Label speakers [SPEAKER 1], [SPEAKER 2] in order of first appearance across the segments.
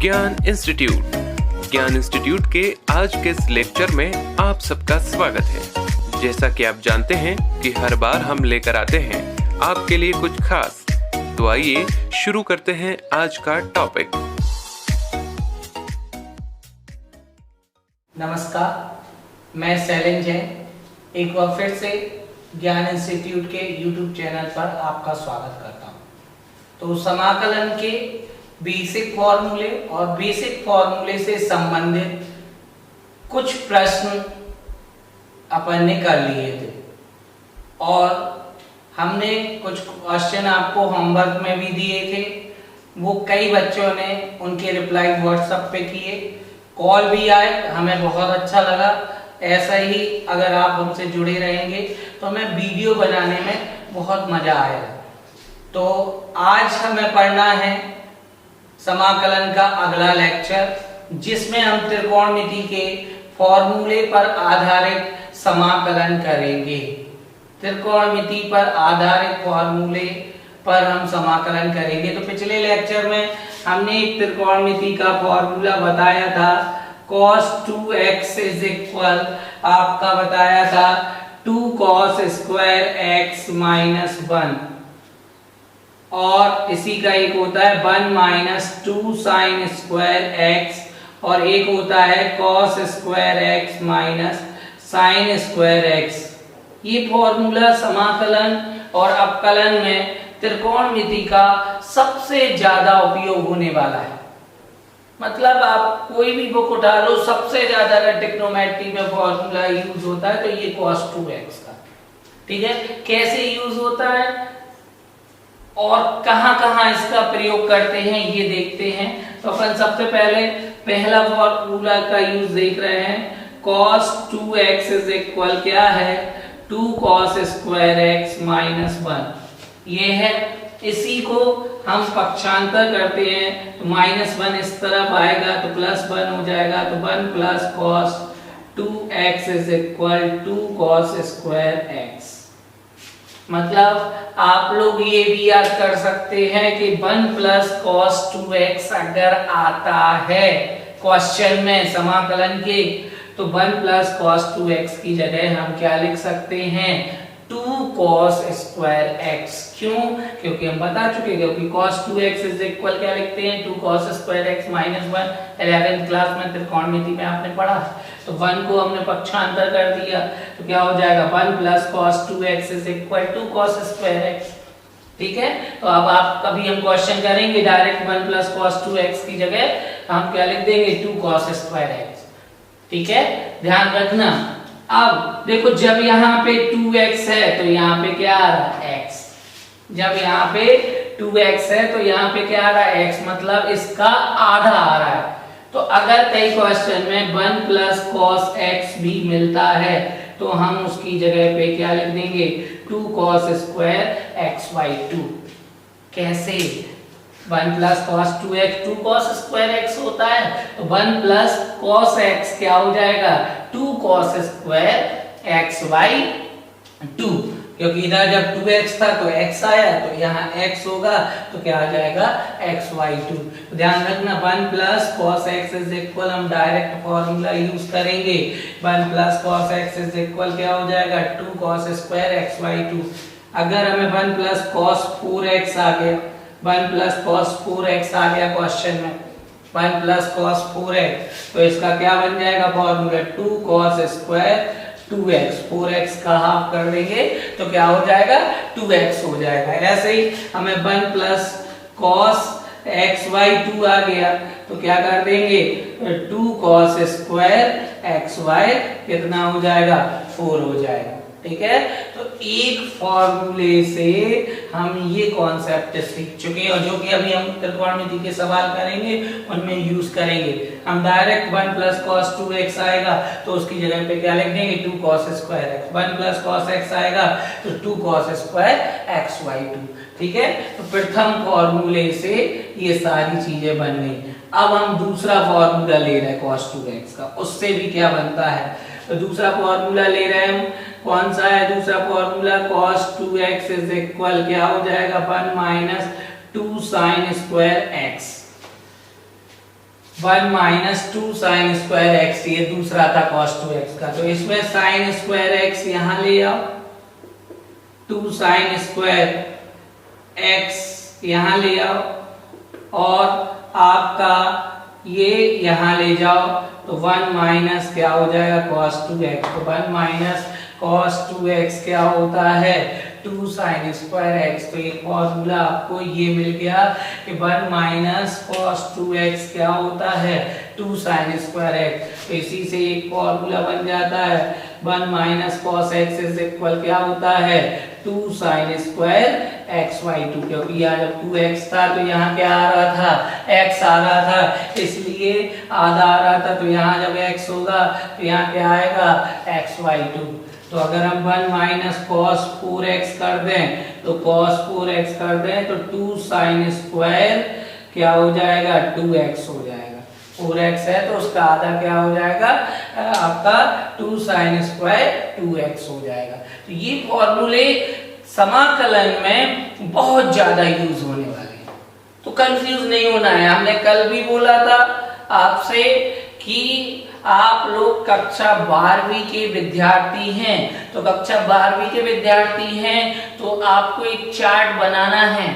[SPEAKER 1] ज्ञान इंस्टीट्यूट के आज के इस लेक्चर में आप सबका स्वागत है। जैसा कि आप जानते हैं कि हर बार हम लेकर आते हैं आपके लिए कुछ खास, तो आइए शुरू करते हैं आज का टॉपिक।
[SPEAKER 2] नमस्कार, मैं शैलेंद्र जैन एक बार फिर से ज्ञान इंस्टीट्यूट के YouTube चैनल पर आपका स्वागत करता हूं। तो समाकलन के बेसिक फॉर्मूले और बेसिक फॉर्मूले से संबंधित कुछ प्रश्न अपन ने कर लिए थे और हमने कुछ क्वेश्चन आपको होमवर्क में भी दिए थे। वो कई बच्चों ने उनके रिप्लाई व्हाट्सएप पे किए, कॉल भी आए, हमें बहुत अच्छा लगा। ऐसा ही अगर आप हमसे जुड़े रहेंगे तो हमें वीडियो बनाने में बहुत मजा आएगा। तो आज हमें पढ़ना है समाकलन का अगला लेक्चर, जिसमें हम त्रिकोणमिति के फॉर्मूले पर आधारित समाकलन करेंगे। त्रिकोणमिति पर आधारित फॉर्मूले पर हम समाकलन करेंगे। तो पिछले लेक्चर में हमने एक त्रिकोणमिति का फॉर्मूला बताया था, cos 2x इज इक्वल आपका बताया था 2 cos स्क्वायर x माइनस 1, और इसी का एक होता है 1 माइनस 2 साइन स्क्वायर x, और एक होता है cos square x minus sine square x। ये फॉर्मूला समाकलन और अवकलन में त्रिकोणमिति का सबसे ज्यादा उपयोग होने वाला है। मतलब आप कोई भी बुक उठा लो, सबसे ज्यादा अगर ट्रिग्नोमेट्री में फॉर्मूला यूज होता है तो ये cos 2x का। ठीक है, कैसे यूज होता है और कहां-कहां इसका प्रयोग करते हैं ये देखते हैं। तो अपन सबसे पहले पहला फॉर्मूला का यूज देख रहे हैं। cos 2x इज इक्वल क्या है 2 cos स्क्वायर x माइनस 1। ये है, इसी को हम पक्षांतर करते हैं तो माइनस 1 इस तरफ आएगा तो प्लस 1 हो जाएगा, तो 1 plus cos 2x is equal 2 cos square x। मतलब आप लोग ये भी याद कर सकते हैं कि 1 प्लस cos 2x अगर आता है क्वेश्चन में समाकलन के, तो 1 प्लस cos 2x की जगह हम क्या लिख सकते हैं 2 cos स्क्वायर x। क्यों? क्योंकि हम बता चुके हैं, क्योंकि cos 2x इज इक्वल क्या लिखते हैं 2 cos square x minus 1। 11th class में त्रिकोणमिति में आपने पढ़ा। तो 1 को हमने पक्षांतर कर दिया तो क्या हो जाएगा 1 plus cos 2x is equal 2 cos square x। ठीक है, तो अब आप कभी हम क्वेश्चन करेंगे डायरेक्ट 1 प्लस cos 2x की जगह हम क्या लिख देंगे 2 cos स्क्वायर x। ठीक है, ध्यान रखना। अब देखो, जब यहाँ पे 2x है तो यहाँ पे क्या आ रहा है x। जब यहाँ पे 2x है तो यहाँ पे क्या आ रहा है x, मतलब इसका आधा आ रहा है। तो अगर कई क्वेश्चन में 1 प्लस cos x भी मिलता है तो हम उसकी जगह पे क्या लिख देंगे 2 cos स्क्वायर x बाई 2। कैसे? 1 plus cos 2x 2 cos square x होता है, तो 1 प्लस cos x क्या हो जाएगा 2 cos स्क्वायर x बाई 2। क्योंकि इधर जब 2x था तो x आया, तो यहाँ x होगा तो क्या आ जाएगा x बाई 2। तो ध्यान रखना 1 plus cos x is equal, हम डायरेक्ट फॉर्मूला यूज करेंगे। 1 plus cos x is equal क्या हो जाएगा 2 cos स्क्वायर x बाई 2। अगर हमें 1 प्लस cos 4x आ गया, 1 प्लस cos 4x आ गया क्वेश्चन में, 1 प्लस cos 4x, तो इसका क्या बन जाएगा formula 2 cos square 2x। 4x का हाफ कर देंगे तो क्या हो जाएगा 2x हो जाएगा। ऐसे ही हमें 1 प्लस cos x बाई 2 आ गया तो क्या कर देंगे 2 cos स्क्वायर x बाई कितना हो जाएगा 4 हो जाएगा। ठीक है, तो एक फॉर्मूले से हम ये कॉन्सेप्ट सीख चुके हैं, और जो कि अभी हम त्रिकोणमिति के सवाल करेंगे उनमें यूज करेंगे। हम डायरेक्ट 1 प्लस cos 2x आएगा तो उसकी जगह पे क्या लिख देंगे 2 cos square x। 1 plus cos x आएगा तो 2 cos स्क्वायर x बाई 2। ठीक है, तो प्रथम फॉर्मूले से ये सारी चीजें बन गई। अब हम दूसरा फॉर्मूला ले रहे हैं cos 2x का, उससे भी क्या बनता है। तो दूसरा फॉर्मूला ले रहे हैं हम, कौन सा है दूसरा formula cos 2x is equal क्या हो जाएगा 1 minus 2 sine square x। 1 minus 2 sine square x, ये दूसरा था cos 2x का। तो इसमें साइन स्क्वायर एक्स यहाँ ले आओ, 2 साइन स्क्वायर एक्स यहाँ ले आओ, और आपका ये यहाँ ले जाओ, तो 1 माइनस क्या हो जाएगा cos 2x। तो 1 माइनस cos 2x क्या होता है 2 साइन स्क्वायर एक्स। तो एक फॉर्मूला आपको ये मिल गया कि 1 माइनस cos 2x क्या होता है 2 साइन स्क्वायर एक्स। तो इसी से एक फॉर्मूला बन जाता है 1 minus cos x is equal क्या होता है 2 साइन स्क्वायर एक्स बाई 2। क्योंकि यहाँ जब 2x था तो यहाँ क्या आ रहा था x आ रहा था, इसलिए आधा आ रहा था। तो यहाँ जब x होगा तो यहाँ क्या आएगा x बाई 2। तो अगर हम 1 माइनस cos 4x कर दें तो cos 4x कर दें तो 2 साइन स्क्वायर क्या हो जाएगा 2x हो जाएगा। 4x है तो उसका आधा क्या हो जाएगा आपका 2 साइन स्क्वायर 2x हो जाएगा। तो ये फॉर्मूले समाकलन में बहुत ज्यादा यूज होने वाले हैं, तो कंफ्यूज नहीं होना है। हमने कल भी बोला था आपसे कि आप लोग कक्षा 12वीं के विद्यार्थी हैं, तो कक्षा 12वीं के विद्यार्थी हैं तो आपको एक चार्ट बनाना है।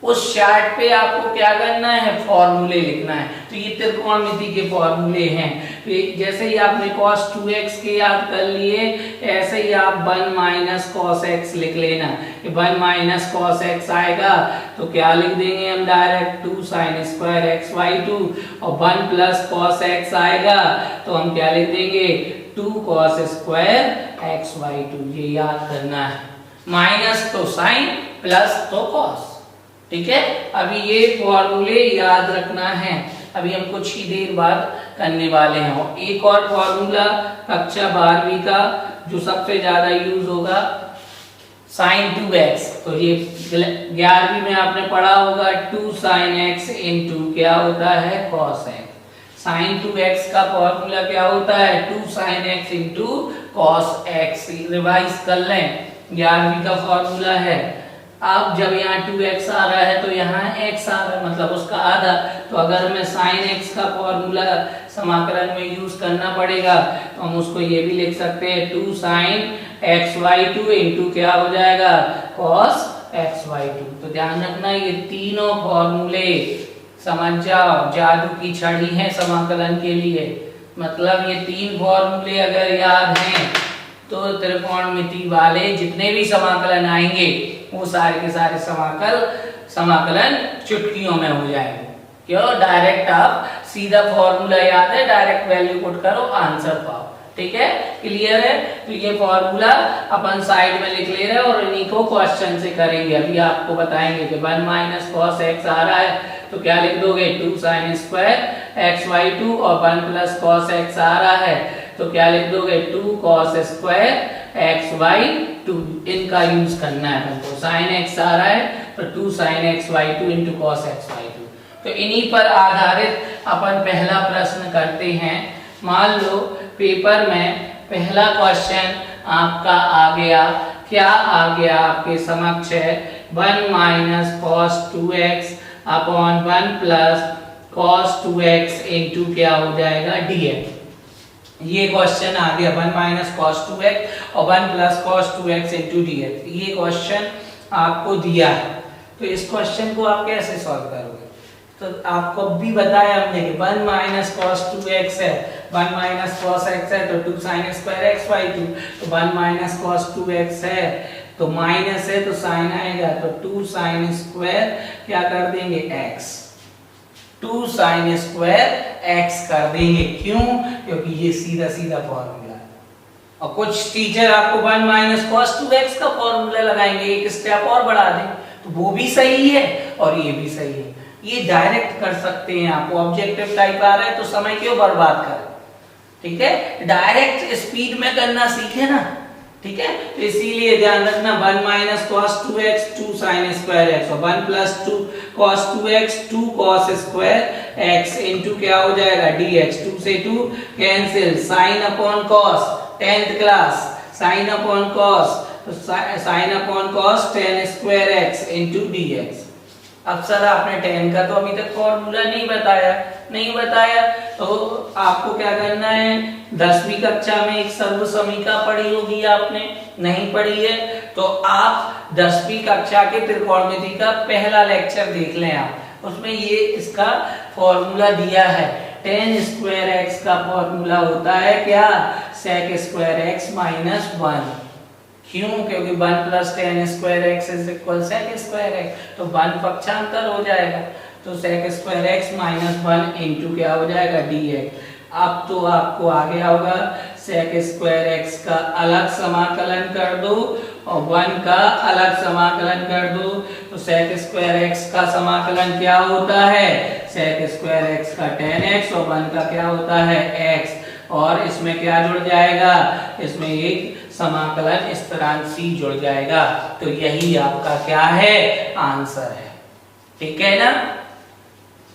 [SPEAKER 2] उस चार्ट पे आपको क्या करना है फॉर्मूले लिखना है। तो ये त्रिकोणमिति के फॉर्मूले हैं। तो जैसे ही आपने cos 2x के याद कर लिए, ऐसे ही आप 1 माइनस cos x लिख लेना। 1 माइनस cos x आएगा तो क्या लिख देंगे हम direct 2 sine square x by 2, और 1 प्लस cos x आएगा तो हम क्या लिख देंगे 2 cos स्क्वायर एक्स बाई 2। ये याद करना है, माइनस तो साइन प्लस तो cos। ठीक है, अभी ये फॉर्मूले याद रखना है, अभी हम कुछ ही देर बाद करने वाले हैं। और एक और फॉर्मूला कक्षा 12वीं का जो सबसे ज्यादा यूज होगा साइन 2x। तो ये 11वीं में आपने पढ़ा होगा 2 साइन x इंटू क्या होता है cos x। साइन 2x का फॉर्मूला क्या होता है 2 sine x into cos x। Revise कर लें, 11वीं का फॉर्मूला है। अब जब यहाँ 2x आ रहा है तो यहाँ x आ रहा है, मतलब उसका आधा। तो अगर मैं sin x का फॉर्मूला समाकलन में यूज करना पड़ेगा तो हम उसको ये भी लिख सकते हैं 2 sin x बाई 2 इंटू क्या हो जाएगा cos x बाई 2। तो ध्यान रखना ये तीनों फॉर्मूले समझ जाओ, जादू की छड़ी है समाकलन के लिए। मतलब ये 3 फॉर्मूले अगर याद हैं तो त्रिकोणमिति वाले जितने भी समाकलन आएंगे वो सारे के सारे समाकलन चुटकियों में हो जाएंगे। क्यों, डायरेक्ट आप सीधा फॉर्मूला याद है, डायरेक्ट वैल्यू पुट करो आंसर पाओ। ठीक है, क्लियर है। तो ये फॉर्मूला अपन साइड में लिख ले रहे हैं और इन्हीं को क्वेश्चन से करेंगे। अभी आपको बताएंगे कि 1 माइनस cos x आ रहा है तो क्या लिख दोगे 2 साइन स्क्वायर एक्स बाई 2, और 1 प्लस cos x आ रहा है तो क्या लिख दोगे 2 cos स्क्वायर एक्स बाई 2। इनका यूज करना है हमको। साइन x आ रहा है तो 2 sine x by 2 into cos x by 2। तो इन्हीं पर आधारित अपन पहला प्रश्न करते हैं। मान लो पेपर में पहला क्वेश्चन आपका आ गया, क्या आ गया आपके समक्ष है 1 minus cos 2x upon 1 plus cos 2x into क्या हो जाएगा dx। ये क्वेश्चन आ गया 1 माइनस cos 2x और 1 plus cos 2x into dx। ये क्वेश्चन आपको दिया है, तो इस क्वेश्चन को आप कैसे सॉल्व करोगे? तो आपको भी बताया हमने कि 1 माइनस cos 2x है, 1 माइनस cos x है तो 2 sin स्क्वायर x बाई 2। तो 1 माइनस cos 2x है तो माइनस है तो साइन आएगा, तो 2 sin स्क्वायर क्या कर देंगे x, 2 sin स्क्वायर x कर देंगे। क्यों? क्योंकि ये सीधा सीधा फॉर्मूला है। और कुछ टीचर आपको 1 माइनस cos 2x का फॉर्मूला लगाएंगे, एक स्टेप और बढ़ा दें, तो वो भी सही है और ये भी सही है। ये डायरेक्ट कर सकते हैं। आपको ऑब्जेक्टिव टाइप आ रहा है तो समय क्यों बर्बाद करें? ठीक है, डायरेक्ट स्पीड में करना सीखे ना। ठीक है, तो इसीलिए ध्यान रखना 1 minus cos 2x 2 sin square x और 1 plus 2 cos 2x 2 cos square x into क्या हो जाएगा dx। 2 से 2 cancel, sine upon cos 10th class, sine upon cos, तो sine upon cos 10 square x into dx। अब सर आपने tan का तो अभी तक फॉर्मूला नहीं बताया तो आपको क्या करना है, 10वीं कक्षा में एक सर्वसमीका पढ़ी होगी आपने, नहीं पढ़ी है तो आप 10वीं कक्षा के त्रिकोणमिति का पहला लेक्चर देख लें आप, उसमें ये इसका फॉर्मूला दिया है। tan स्क्वायर x का फॉर्मूला होता है क्या, sec स्क्वायर x माइनस 1। क्यों, क्योंकि 1 plus tan square x is equal sec square x, तो 1 पक्षांतर हो जाएगा, तो sec square x minus 1 into क्या हो जाएगा dx। अब तो आपको आ गया होगा, sec स्क्वायर x का अलग समाकलन कर दो और 1 का अलग समाकलन कर दो, तो sec स्क्वायर x का समाकलन क्या होता है, sec स्क्वायर x का tan x और 1 का क्या होता है x, और इसमें क्या जुड़ जाएगा, इसमें एक समाकलन स्थिरांक c जुड़ जाएगा, तो यही आपका क्या है, आंसर है। ठीक है ना।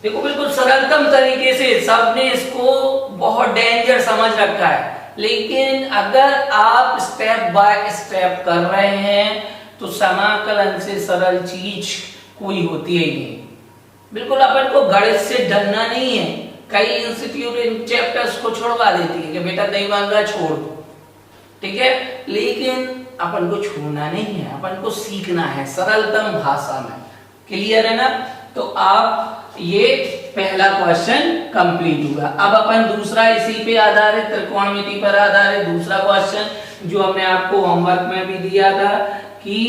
[SPEAKER 2] देखो बिल्कुल सरलतम तरीके से सबने इसको बहुत डेंजर समझ रखा है, लेकिन अगर आप स्टेप बाय स्टेप कर रहे हैं तो समाकलन से सरल चीज कोई होती है नहीं। बिल्कुल अपन को गणित से डरना नहीं है। कई इंस्टीट्यूट इन चैप्टर्स को छोड़वा देती है कि बेटा नहीं मान रहा छोड़ दो, ठीक है, लेकिन अपन को छोड़ना नहीं है, अपन को सीखना है सरलतम भाषा में। क्लियर है ना। तो आप ये पहला क्वेश्चन कंप्लीट हुआ। अब अपन दूसरा इसी पे आधारित त्रिकोणमिति पर आधारित दूसरा क्वेश्चन जो हमने आपको होमवर्क में भी दिया था कि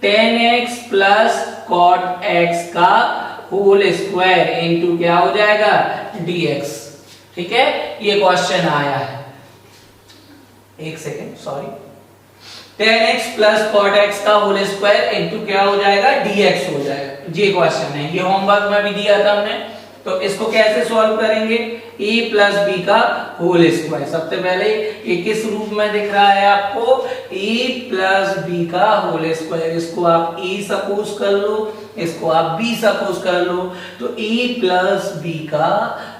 [SPEAKER 2] tan x plus cot x का होल स्क्वायर इनटू क्या हो जाएगा dx। ठीक है, ये क्वेश्चन आया है, एक second sorry, tan x plus cot x का होल स्क्वायर इनटू क्या हो जाएगा dx हो जाएगा। ये क्वेश्चन है, ये होमवर्क में भी दिया था हमने। तो इसको कैसे सॉल्व करेंगे, a प्लस बी का होल स्क्वायर। सबसे पहले ये किस रूप में दिख रहा है आपको, a प्लस बी का होल स्क्वायर। इसको आप a सपोज कर लो, इसको आप b सपोज कर लो, तो a प्लस बी का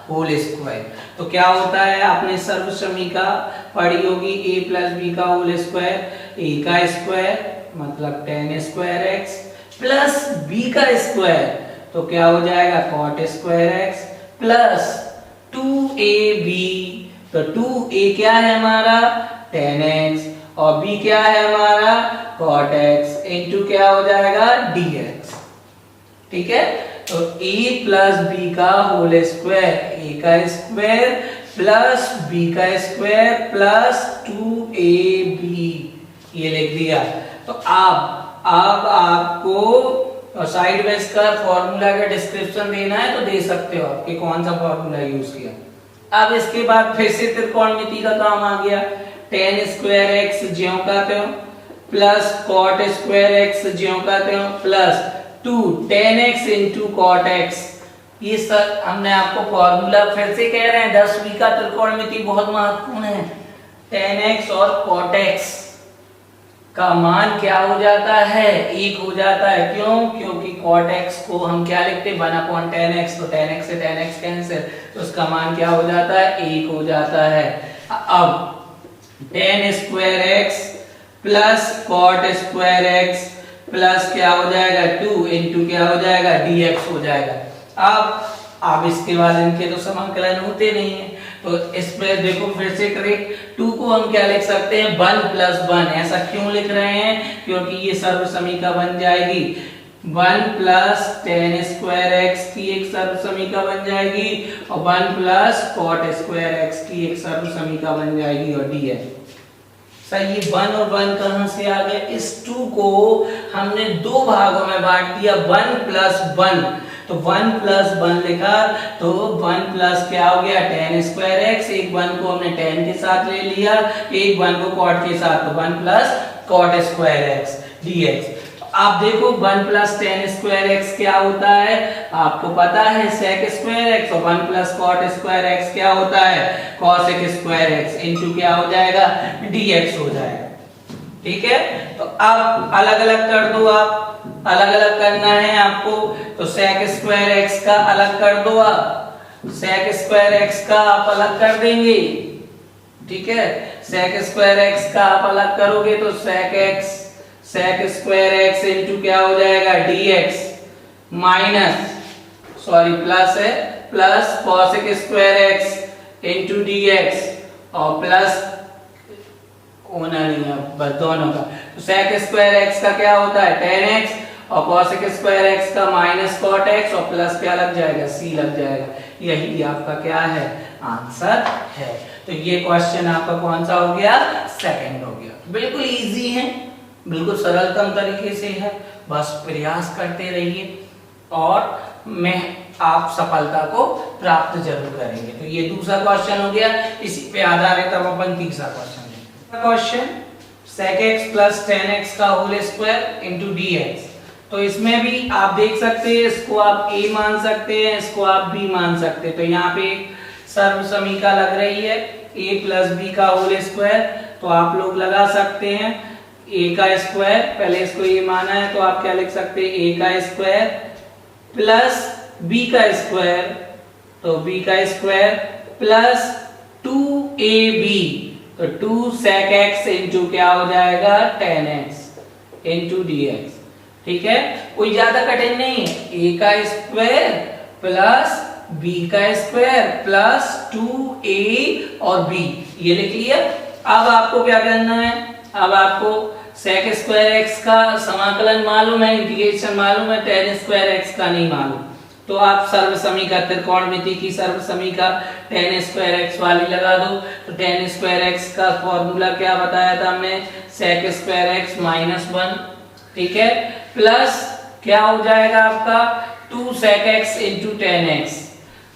[SPEAKER 2] होल स्क्वायर। तो क्या होता है, आपने सर्वसमीका पढ़ी होगी, a प्लस बी का होल स्क्वायर, a का स्क्वायर मतलब tan square x plus b का स्क्वायर, तो क्या हो जाएगा cot square x plus 2ab, तो 2a क्या है हमारा tan x और b क्या है हमारा cot x इनटू क्या हो जाएगा dx। ठीक है, तो a प्लस b का होल स्क्वायर, a का स्क्वायर प्लस b का स्क्वायर प्लस 2ab, ये लिख दिया। तो अब आपको साइड में इसका फॉर्मूला का डिस्क्रिप्शन देना है तो दे सकते हो आप कि कौन सा फॉर्मूला यूज किया। अब इसके बाद फिर से त्रिकोणमिति का काम आ गया, tan स्क्वायर x ज्यों का त्यों प्लस cot स्क्वायर x ज्यों का त्यों plus 2 tan x into cot x। ये सर हमने आपको फॉर्मूला फिर से कह रहे हैं, 10वीं का त्रिकोणमिति बहुत महत्वपूर्ण है। tan x और cot x का मान क्या हो जाता है, 1 हो जाता है। क्यों, क्योंकि cot x को हम क्या लिखते हैं 1/tan x, तो tan x से tan x कैंसिल, तो उसका मान क्या हो जाता है 1 हो जाता है। अब tan square x plus cot square x plus क्या हो जाएगा 2 इनटू क्या हो जाएगा dx हो जाएगा। अब इसके बाद इनके तो समाकलन होते नहीं है, तो इस पे देखो फिर से करें, 2 को हम क्या लिख सकते हैं 1 प्लस 1। ऐसा क्यों लिख रहे हैं, क्योंकि ये सर्वसमीका बन जाएगी 1 प्लस tan स्क्वायर x की एक सर्वसमीका बन जाएगी और 1 प्लस cot स्क्वायर x की एक सर्वसमीका बन जाएगी और dx। सही, 1 और 1 कहां से आ गए, इस 2 को हमने दो भागों में बांट दिया, 1 प्लस 1, तो 1 प्लस 1 लिखा, तो 1 प्लस क्या हो गया tan स्क्वायर x, एक 1 को हमने tan के साथ ले लिया, एक 1 को cot के साथ, तो 1 plus cot square x dx। आप देखो 1 प्लस tan स्क्वायर x क्या होता है, आपको पता है sec स्क्वायर x, और 1 प्लस cot स्क्वायर x क्या होता है cosec स्क्वायर x इनटू क्या हो जाएगा dx हो जाएगा। ठीक है, तो अब अलग अलग कर दो, आप अलग अलग करना है आपको, तो sec स्क्वायर x का अलग कर दो, आप sec स्क्वायर x का आप अलग कर देंगे। ठीक है, sec स्क्वायर x का आप अलग करोगे तो sec स्क्वायर x इनटू क्या हो जाएगा dx। माइनस प्लस है plus cosec square x into d x और प्लस होना नहीं है बस दोनों का। तो sec स्क्वायर एक्स का क्या होता है tan x और cosec स्क्वायर एक्स का माइनस cot x और प्लस क्या लग जाएगा c लग जाएगा। यही आपका क्या है आंसर है। तो ये क्वेश्चन आपका कौन सा हो गया सेकंड हो गया। बिल्कुल इजी है, बिल्कुल सरलतम तरीके से है, बस प्रयास करते रहिए और मैं आप सफलता को प्राप्त जरूर करेंगे। तो ये दूसरा क्वेश्चन हो गया। इसी पे आधारित अब अपन तीसरा क्वेश्चन लेंगे। Question sec x plus tan x का whole square into d x. तो इसमें भी आप देख सकते हैं, इसको आप a मान सकते हैं, इसको आप b मान सकते हैं। तो यहाँ पे सर्व समीका लग रही है a प्लस b का होल स्क्वायर। तो आप लोग लगा सकते हैं a का स्क्वायर, पहले इसको ये माना है तो आप क्या लिख सकते हैं a का स्क्वायर प्लस b का स्क्वायर, तो b का स्क्वायर प्लस 2ab, तो 2 sec x इंटू क्या हो जाएगा tan x इंटू dx। ठीक है, कोई ज्यादा कठिन नहीं है। a का स्क्वायर प्लस b का स्क्वायर प्लस 2a और b ये लिख लिया। अब आपको क्या करना है, अब आपको sec स्क्वायर x का समाकलन मालूम है, इंटीग्रेशन मालूम है, tan स्क्वायर x का नहीं मालूम। तो आप सर्व समीका त्रिकोणमिति की सर्व समीका tan स्क्वायर x वाली लगा दो। तो tan स्क्वायर x का फॉर्मूला क्या बताया था हमने, sec स्क्वायर x माइनस 1। ठीक है, प्लस क्या हो जाएगा आपका 2 sec x into tan x।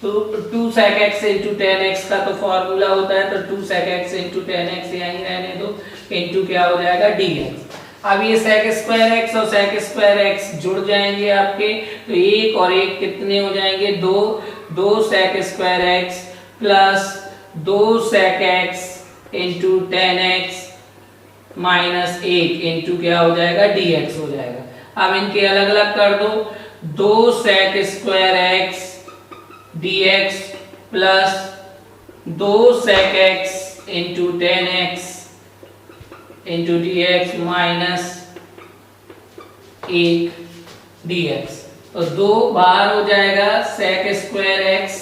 [SPEAKER 2] तो 2 sec x into tan x का तो फॉर्मूला होता है, तो 2 sec x into tan x यहीं रहने दो, इंटू क्या हो जाएगा dx। अब ये sec स्क्वायर x और sec स्क्वायर x जुड़ जाएंगे आपके, तो एक और एक कितने हो जाएंगे, 2 sec square x plus 2 sec x into tan x minus 1 into क्या हो जाएगा dx हो जाएगा। अब इनके अलग अलग कर दो, 2 sec square x dx plus 2 sec x into tan x into dx minus 1 dx। तो 2 बाहर हो जाएगा, sec स्क्वायर x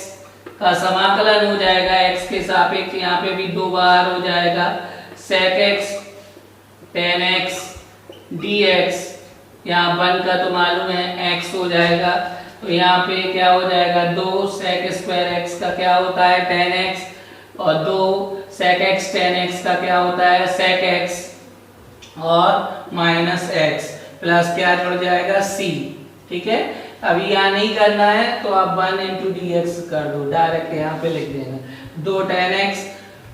[SPEAKER 2] का समाकलन हो जाएगा x के सापेक्ष, यहाँ पे भी 2 बाहर हो जाएगा, sec x tan x dx, यहाँ 1 का तो मालूम है x हो जाएगा। तो यहाँ पे क्या हो जाएगा, 2 sec स्क्वायर x का क्या होता है tan x और 2 sec x tan x का क्या होता है sec x और माइनस x प्लस क्या जुड़ जाएगा c। ठीक है, अभी यहाँ नहीं करना है तो आप 1 इंटू डी एक्स कर दो, डायरेक्ट यहाँ पे लिख देना, 2 tan x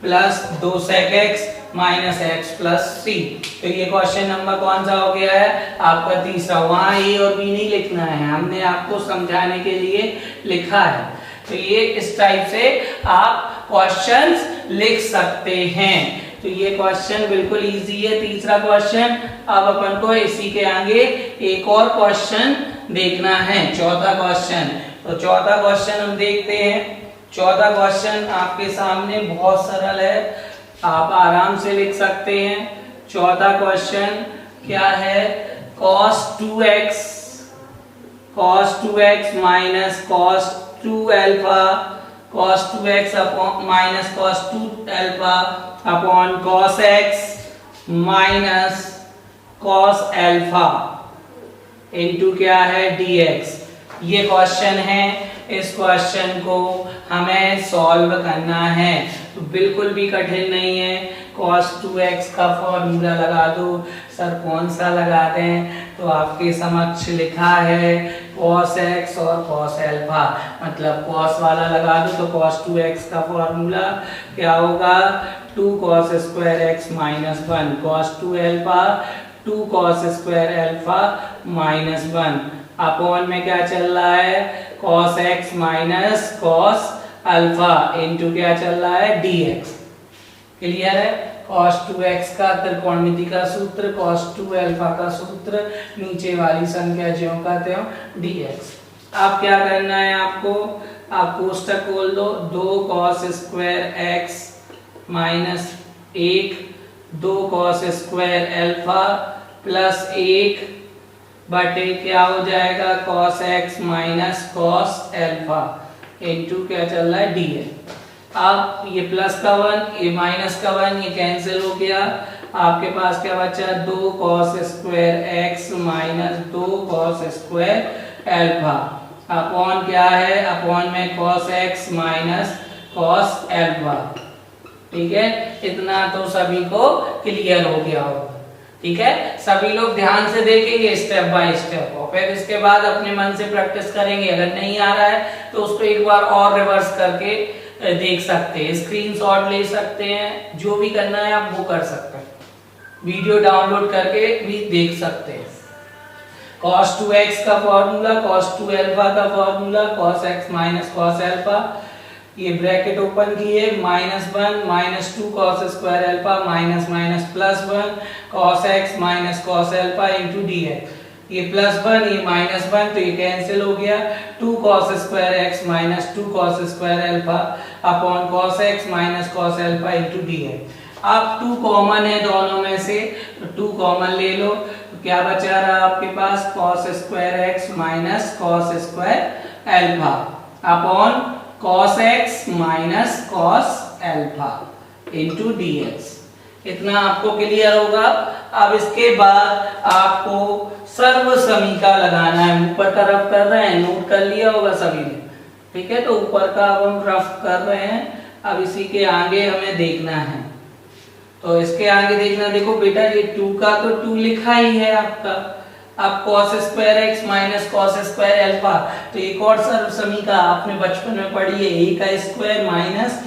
[SPEAKER 2] plus 2 sec x minus x plus c। तो ये क्वेश्चन नंबर कौन सा हो गया है आपका तीसरा। वहां a और b नहीं लिखना है, हमने आपको समझाने के लिए लिखा है। तो ये इस टाइप से आप क्वेश्चंस लिख सकते हैं। तो ये क्वेश्चन बिल्कुल इजी है, तीसरा क्वेश्चन। अब अपन को इसी के आगे एक और क्वेश्चन देखना है, चौथा क्वेश्चन। तो चौथा क्वेश्चन हम देखते हैं। चौथा क्वेश्चन आपके सामने बहुत सरल है, आप आराम से लिख सकते हैं। चौथा क्वेश्चन क्या है, cos 2x minus cos 2 alpha, cos 2x minus cos 2 alpha upon cos x minus cos alpha into क्या है dx। ये क्वेश्चन है, इस क्वेश्चन को हमें सॉल्व करना है। तो बिल्कुल भी कठिन नहीं है, cos 2x का फॉर्मूला लगा दो। सर कौन सा लगा दें, तो आपके समक्ष लिखा है cos x और cos अल्फा, मतलब cos वाला लगा दो तो cos 2x का फॉर्मूला क्या होगा, 2 cos square x minus 1 cos 2 alpha, 2 cos square alpha minus 1 upon में क्या चल रहा है cos x minus cos alpha into क्या चल रहा है dx। क्लियर है, cos 2x का त्रिकोणमिति का सूत्र, cos 2 अल्फा का सूत्र, नीचे वाली संख्या ज्यों का त्यों dx। अब क्या करना है आपको, आप कोष्टक खोल दो, 2 cos square x minus 1 2 cos square alpha plus 1 बटे क्या हो जाएगा cos x minus cos alpha into क्या चल रहा है dx। अब ये प्लस का 1 ये माइनस का 1 ये कैंसिल हो गया, आपके पास क्या बचा 2 cos square x minus 2 cos square alpha upon क्या है अपॉन में cos x minus cos alpha. ठीक है, इतना तो सभी को क्लियर हो गया होगा। ठीक है, सभी लोग ध्यान से देखेंगे स्टेप बाय स्टेप और फिर इसके बाद अपने मन से प्रैक्टिस करेंगे। अगर नहीं आ रहा है तो उसको एक बार और रिवर्स करके देख सकते हैं, स्क्रीनशॉट ले सकते हैं, जो भी करना है आप वो कर सकते हैं, वीडियो डाउनलोड करके भी देख सकते हैं। cos 2x का फॉर्मूला, cos 2 एल्फा का formula, cos x minus cos alpha, ये ब्रैकेट ओपन किए -1 minus 2 cos square alpha minus minus plus 1 cos x minus cos alpha into dx। ये +1 ये -1 तो ये कैंसिल हो गया, 2 cos square x minus 2 cos square alpha upon cos x minus cos alpha into dx। अब 2 common है दोनों में से तो 2 कॉमन ले लो, तो क्या बचा रहा आपके पास cos square x minus cos square alpha upon cos x minus cos alpha into dx। इतना आपको क्लियर होगा। अब इसके बाद आपको सर्व समीका लगाना है, ऊपर का रफ कर रहे हैं, नोट कर लिया होगा सभी ने। ठीक है, तो ऊपर का अब हम रफ कर रहे हैं, अब इसी के आगे हमें देखना है। तो इसके आगे देखना, देखो बेटा ये 2 का तो 2 लिखा ही है आपका। अब cos square x minus cos square alpha, तो एक और सर्व समीका आपने बचपन में पढ़ी है, a का स्क्वायर माइनस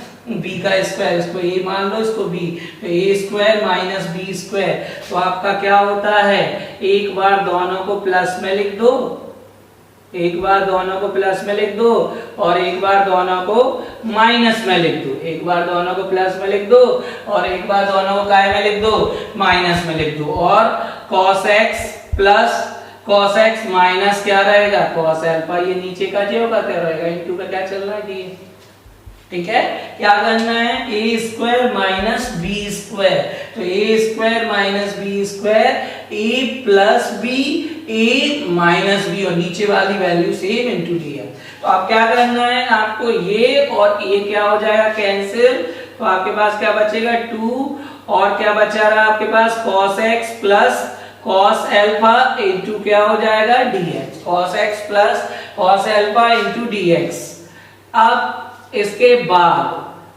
[SPEAKER 2] b का स्क्वायर, इसको a मान लो इसको b, तो a square minus b square. तो आपका क्या होता है, एक बार दोनों को प्लस में लिख दो, एक बार दोनों को प्लस में लिख दो और एक बार दोनों को माइनस में लिख दो, एक बार दोनों को प्लस में लिख दो और एक बार दोनों को काय में लिख दो, माइनस में लिख दो। और cos x plus cos x minus क्या रहेगा cos एल्फा, ये नीचे का जो होगा क्या रहेगा इनटू का क्या चल रहा है ये। ठीक है, क्या करना है a square minus b square, तो a square minus b square a प्लस b a माइनस b और नीचे वाली वैल्यू सेम इनटू d। तो आप क्या करना है, आपको ये और a क्या हो जाएगा कैंसिल, तो आपके पास क्या बचेगा 2 और क्या बचा रहा आपके पास cos x plus cos alpha into क्या हो जाएगा dx, cos x plus cos alpha into dx। अब इसके बाद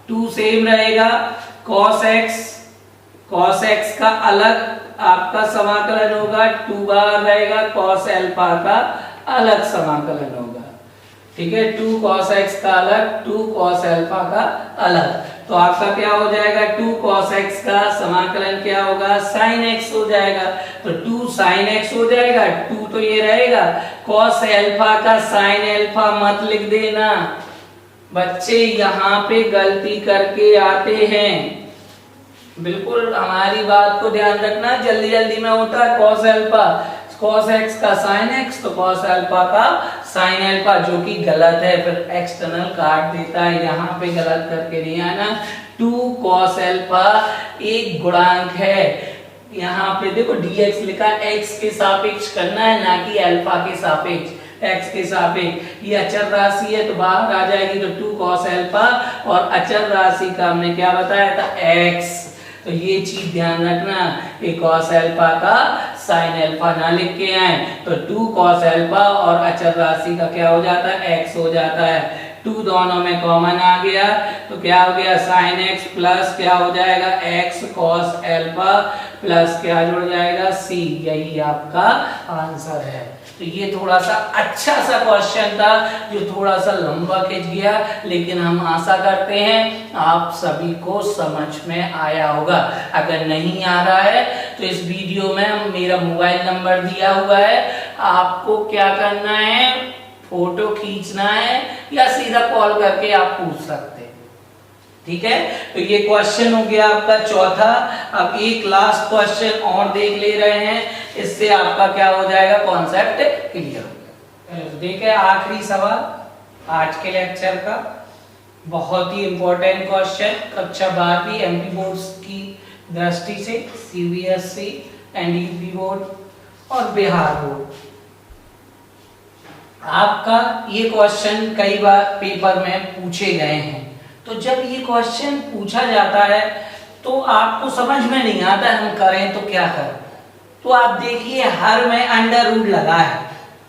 [SPEAKER 2] 2 सेम रहेगा, cos x का अलग आपका समाकलन होगा, 2 बार रहेगा, cos एल्फा का अलग समाकलन होगा। ठीक है, 2 cos x का अलग, 2 cos एल्फा का अलग। तो आपका क्या हो जाएगा 2 cos x का समाकलन क्या होगा sin x हो जाएगा, तो 2 sin x हो जाएगा, 2 तो ये रहेगा, cos एल्फा का sin एल्फा मत लिख देना, बच्चे यहाँ पे गलती करके आते हैं। बिल्कुल हमारी बात को ध्यान रखना, जल्दी जल्दी में होता है cos एल्फा, cos x का sin x तो cos एल्फा का sin एल्फा, जो कि गलत है, फिर एक्सटर्नल काट देता है, यहाँ पे गलत करके नहीं आना। 2 cos एल्फा एक गुणांक है, यहाँ पे देखो dx लिखा, x के सापेक्ष करना है ना कि एल्फा के सापेक्ष, x के सापेक्ष। ये अचर राशि है तो बाहर आ जाएगी, तो 2 cos एल्फा और अचर राशि का हमने क्या बताया था x, तो ये चीज ध्यान रखना कि cos एल्फा का sin एल्फा ना लिख के आए, तो 2 cos एल्फा और अचर राशि का क्या हो जाता है x हो जाता है। 2 दोनों में कॉमन आ गया तो क्या हो गया sin x प्लस क्या हो जाएगा x cos एल्फा प्लस क्या जुड़ जाएगा c, यही आपका आंसर है। तो ये थोड़ा सा अच्छा सा क्वेश्चन था जो थोड़ा सा लंबा खिंच गया, लेकिन हम आशा करते हैं आप सभी को समझ में आया होगा। अगर नहीं आ रहा है तो इस वीडियो में मेरा मोबाइल नंबर दिया हुआ है, आपको क्या करना है फोटो खींचना है या सीधा कॉल करके आप पूछ सकते हैं। ठीक है, तो ये क्वेश्चन हो गया आपका चौथा। अब एक लास्ट क्वेश्चन और देख ले रहे हैं, इससे आपका क्या हो जाएगा कॉन्सेप्ट क्लियर हो गया। देखिए आखिरी सवाल आज के लेक्चर का, बहुत ही इंपॉर्टेंट क्वेश्चन, कक्षा 12वीं एमपी बोर्ड की दृष्टि से, सीबीएसई, एनडीपी बोर्ड और बिहार बोर्ड आपका ये क्वेश्चन कई बार पेपर में पूछे गए हैं। तो जब ये क्वेश्चन पूछा जाता है तो आपको समझ में नहीं आता हम करें तो क्या करें। तो आप देखिए हर में अंडर रूट लगा है,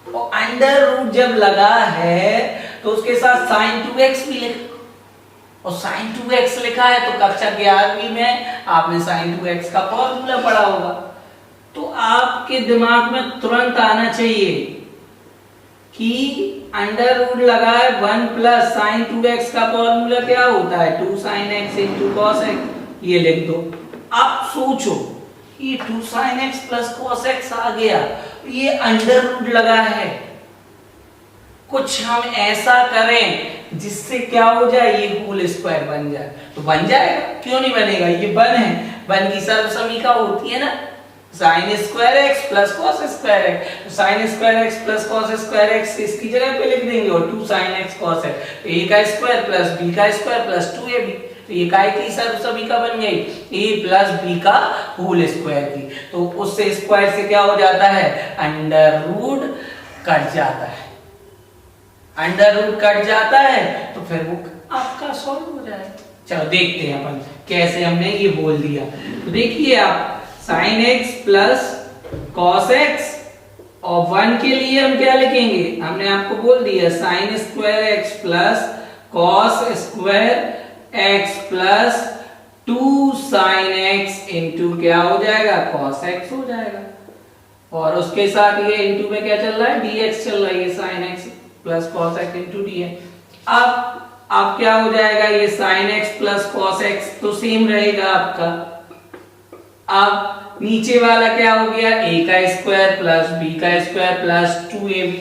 [SPEAKER 2] और अंडर रूट जब लगा है तो उसके साथ sin 2x भी लिखा, और sin 2x लिखा है तो कक्षा 11वीं में आपने sin 2x का फॉर्मूला पढ़ा होगा। तो आपके दिमाग में तुरंत आना चाहिए कि अंडर रूट लगा है 1 प्लस sin 2x का फॉर्मूला क्या होता है 2 sin x into cos x, ये लिख दो। अब सोचो ये 2 sin x plus cos x आ गया, ये अंडर रूट लगा है, कुछ हम ऐसा करें जिससे क्या हो जाए ये होल स्क्वायर बन जाए, तो बन जाएगा, क्यों नहीं बनेगा, ये 1 है, 1 की सर्वसमीका होती है ना sin square x plus cos square x, तो sin square x plus cos square x इसकी जगह पे लिख देंगे और 2 sin x cos x, तो a का स्क्वायर प्लस b का स्क्वायर प्लस 2ab, तो ये काय की सर्वसमीका बन गई a प्लस b का होल स्क्वायर की। तो उससे स्क्वायर से क्या हो जाता है अंडर रूट कट जाता है, अंडर रूट कट जाता है तो फिर वो आपका सॉल्व हो जाएगा। चलो देखते हैं अपन कैसे हमने ये बोल दिया। तो देखिए आप sin x plus cos x, और 1 के लिए हम क्या लिखेंगे, हमने आपको बोल दिया sin square x plus cos square x plus 2 sin x into क्या हो जाएगा cos x हो जाएगा, और उसके साथ ये इंटू में क्या चल रहा है dx चल रहा है, ये sin x plus cos x into dx। अब क्या हो जाएगा ये sin x plus cos x तो सेम रहेगा आपका। अब नीचे वाला क्या हो गया a का स्क्वायर प्लस b का स्क्वायर प्लस 2ab,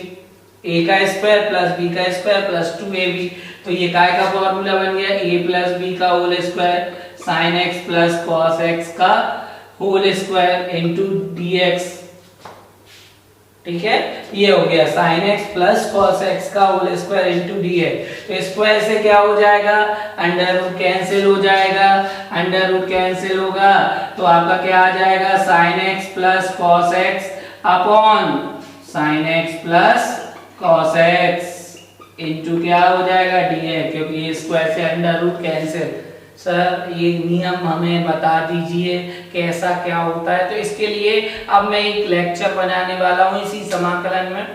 [SPEAKER 2] a का स्क्वायर प्लस b का स्क्वायर प्लस 2ab, तो ये काय का फॉर्मूला बन गया a प्लस b का whole square sin x plus cos x का होल स्क्वायर इनटू dx। ठीक है, ये हो गया sin x plus cos x का होल स्क्वायर इनटू dx। तो स्क्वायर से क्या हो जाएगा अंडर रूट कैंसिल हो जाएगा, अंडर रूट कैंसिल होगा तो आपका क्या आ जाएगा sin x plus cos x upon sin x plus cos x into क्या हो जाएगा dx, क्योंकि ये स्क्वायर से अंडर रूट कैंसिल। सर ये नियम हमें बता दीजिए कैसा क्या होता है। तो इसके लिए अब मैं एक लेक्चर बनाने वाला हूँ इसी समाकलन में,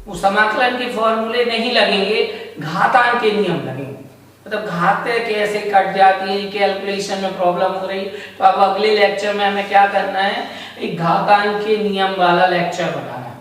[SPEAKER 2] वो समाकलन के फॉर्मूले नहीं लगेंगे, घातांक के नियम लगेंगे, मतलब घातें कैसे कट जाती है, कैलकुलेशन में प्रॉब्लम हो रही। तो अब अगले लेक्चर में हमें क्या करना है, एक घातांक के नियम वाला लेक्चर बनाना है,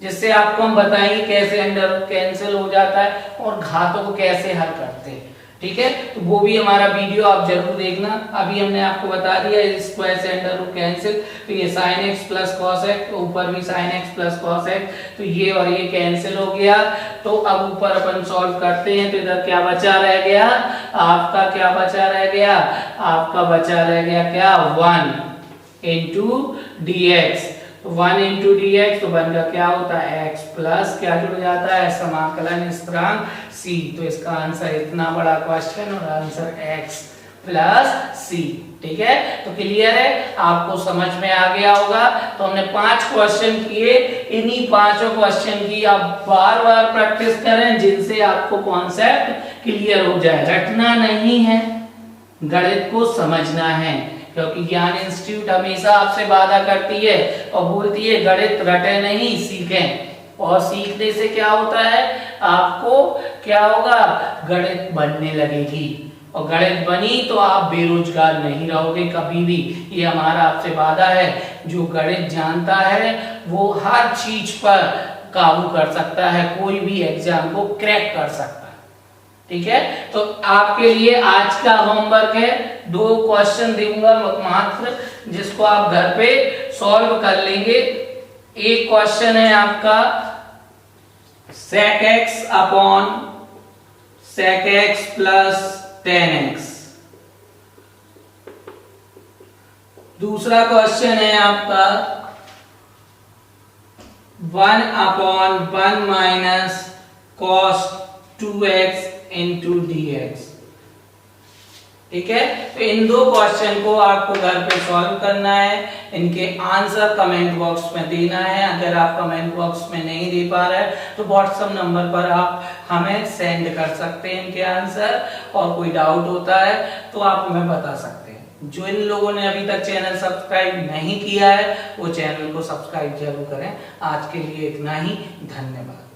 [SPEAKER 2] जिससे आपको हम बताएंगे कैसे अंडर रूट कैंसिल हो जाता है और घातों को कैसे हल करते हैं। ठीक है, तो वो भी हमारा वीडियो आप जरूर देखना। अभी हमने आपको बता दिया स्क्वायर से अंडर रूट कैंसिल, तो ये sin x plus cos x, तो ऊपर भी sin x plus cos x, तो ये और ये कैंसिल हो गया। तो अब ऊपर अपन सॉल्व करते हैं, तो इधर क्या बचा रह गया आपका, क्या बचा रह गया आपका, बचा रह गया क्या 1 इंटू dx, तो 1 इंटू dx तो बनकर क्या होता है x प्लस क्या जुड़ जाता है समाकलन स्थिरांक c। तो इसका आंसर इतना बड़ा क्वेश्चन और आंसर x प्लस c। ठीक है, तो क्लियर है, आपको समझ में आ गया होगा। तो हमने 5 क्वेश्चन किए, इन्हीं 5 क्वेश्चन की आप बार बार प्रैक्टिस करें जिनसे आपको कॉन्सेप्ट क्लियर हो जाए। रटना नहीं है, गणित को समझना है, क्योंकि ज्ञान इंस्टीट्यूट हमेशा आपसे वादा करती है और बोलती है गणित रटे नहीं सीखें, और सीखने से क्या होता है आपको क्या होगा गणित बनने लगेगी, और गणित बनी तो आप बेरोजगार नहीं रहोगे कभी भी, ये हमारा आपसे वादा है। जो गणित जानता है वो हर चीज पर काबू कर सकता है, कोई भी एग्जाम को क्रैक कर सकता है। ठीक है, तो आपके लिए आज का होमवर्क है 2 क्वेश्चन दूंगा मात्र, जिसको आप घर पे सॉल्व कर लेंगे। एक क्वेश्चन है आपका sec x upon sec x plus 10x, दूसरा क्वेश्चन है आपका 1 upon 1 minus cos 2x into dx। ठीक है। तो इन दो क्वेश्चन को आपको घर पे सॉल्व करना है, इनके आंसर कमेंट बॉक्स में देना है। अगर आप कमेंट बॉक्स में नहीं दे पा रहे तो व्हाट्सएप नंबर पर आप हमें सेंड कर सकते हैं इनके आंसर, और कोई डाउट होता है तो आप हमें बता सकते हैं। जो इन लोगों ने अभी तक चैनल सब्सक्राइब नहीं किया है वो चैनल को सब्सक्राइब जरूर करें। आज के लिए इतना ही, धन्यवाद।